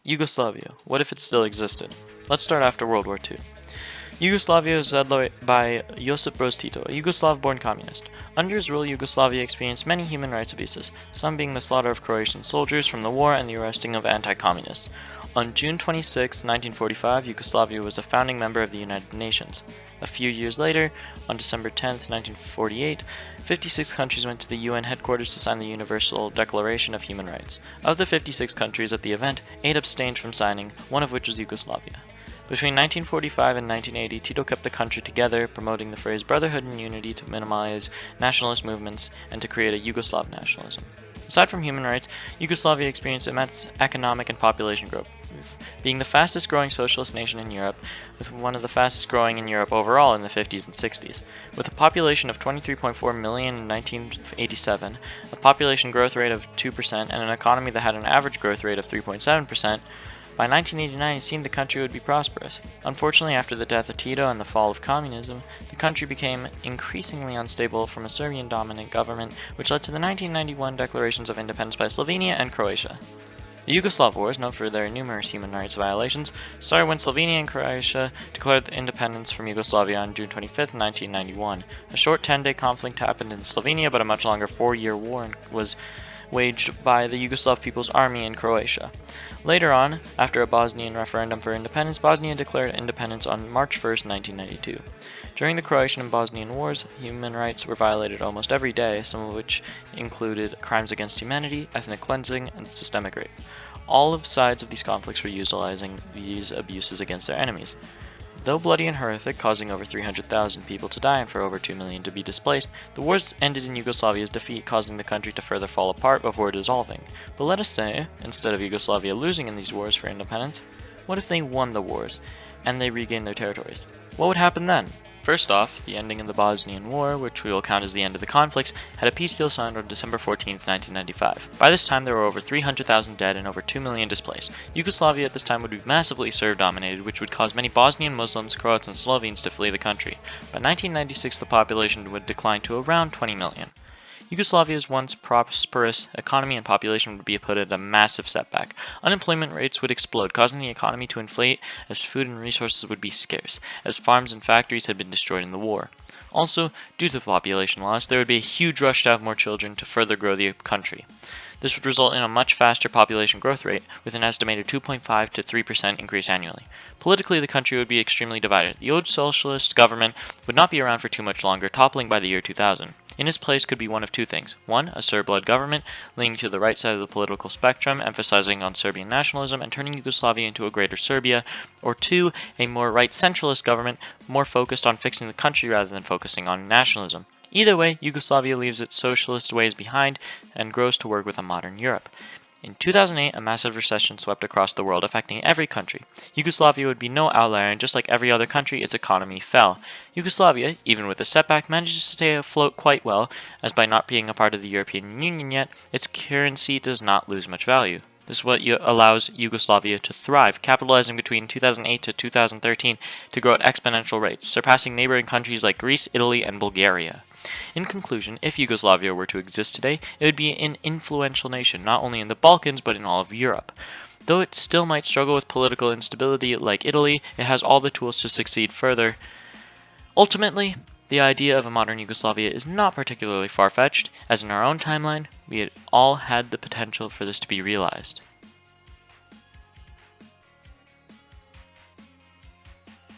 Yugoslavia. What if it still existed? Let's start after World War II. Yugoslavia was led by Josip Broz Tito, a Yugoslav-born communist. Under his rule, Yugoslavia experienced many human rights abuses, some being the slaughter of Croatian soldiers from the war and the arresting of anti-communists. On June 26, 1945, Yugoslavia was a founding member of the United Nations. A few years later, on December 10, 1948, 56 countries went to the UN headquarters to sign the Universal Declaration of Human Rights. Of the 56 countries at the event, 8 abstained from signing, one of which was Yugoslavia. Between 1945 and 1980, Tito kept the country together, promoting the phrase brotherhood and unity to minimize nationalist movements and to create a Yugoslav nationalism. Aside from human rights, Yugoslavia experienced immense economic and population growth, being the fastest growing socialist nation in Europe, with one of the fastest growing in Europe overall in the 50s and 60s. With a population of 23.4 million in 1987, a population growth rate of 2%, and an economy that had an average growth rate of 3.7%, by 1989, it seemed the country would be prosperous. Unfortunately, after the death of Tito and the fall of communism, the country became increasingly unstable from a Serbian-dominant government, which led to the 1991 declarations of independence by Slovenia and Croatia. The Yugoslav Wars, known for their numerous human rights violations, started when Slovenia and Croatia declared independence from Yugoslavia on June 25, 1991. A short 10-day conflict happened in Slovenia, but a much longer 4-year war was waged by the Yugoslav People's Army in Croatia. Later on, after a Bosnian referendum for independence, Bosnia declared independence on March 1, 1992. During the Croatian and Bosnian wars, human rights were violated almost every day, some of which included crimes against humanity, ethnic cleansing, and systemic rape. All sides of these conflicts were utilizing these abuses against their enemies. Though bloody and horrific, causing over 300,000 people to die and for over 2 million to be displaced, the wars ended in Yugoslavia's defeat, causing the country to further fall apart before dissolving. But let us say, instead of Yugoslavia losing in these wars for independence, what if they won the wars, and they regained their territories? What would happen then? First off, the ending of the Bosnian War, which we will count as the end of the conflicts, had a peace deal signed on December 14, 1995. By this time, there were over 300,000 dead and over 2 million displaced. Yugoslavia at this time would be massively Serb-dominated, which would cause many Bosnian Muslims, Croats, and Slovenes to flee the country. By 1996, the population would decline to around 20 million. Yugoslavia's once prosperous economy and population would be put at a massive setback. Unemployment rates would explode, causing the economy to inflate as food and resources would be scarce, as farms and factories had been destroyed in the war. Also, due to the population loss, there would be a huge rush to have more children to further grow the country. This would result in a much faster population growth rate, with an estimated 2.5 to 3% increase annually. Politically, the country would be extremely divided. The old socialist government would not be around for too much longer, toppling by the year 2000. In its place could be one of two things. One, a Serb-led government, leaning to the right side of the political spectrum, emphasizing on Serbian nationalism and turning Yugoslavia into a greater Serbia. Or two, a more right-centralist government, more focused on fixing the country rather than focusing on nationalism. Either way, Yugoslavia leaves its socialist ways behind and grows to work with a modern Europe. In 2008, a massive recession swept across the world, affecting every country. Yugoslavia would be no outlier, and just like every other country, its economy fell. Yugoslavia, even with a setback, managed to stay afloat quite well, as by not being a part of the European Union yet, its currency does not lose much value. This is what allows Yugoslavia to thrive, capitalizing between 2008 to 2013 to grow at exponential rates, surpassing neighboring countries like Greece, Italy, and Bulgaria. In conclusion, if Yugoslavia were to exist today, it would be an influential nation, not only in the Balkans, but in all of Europe. Though it still might struggle with political instability like Italy, it has all the tools to succeed further. Ultimately, the idea of a modern Yugoslavia is not particularly far-fetched, as in our own timeline, we had all had the potential for this to be realized.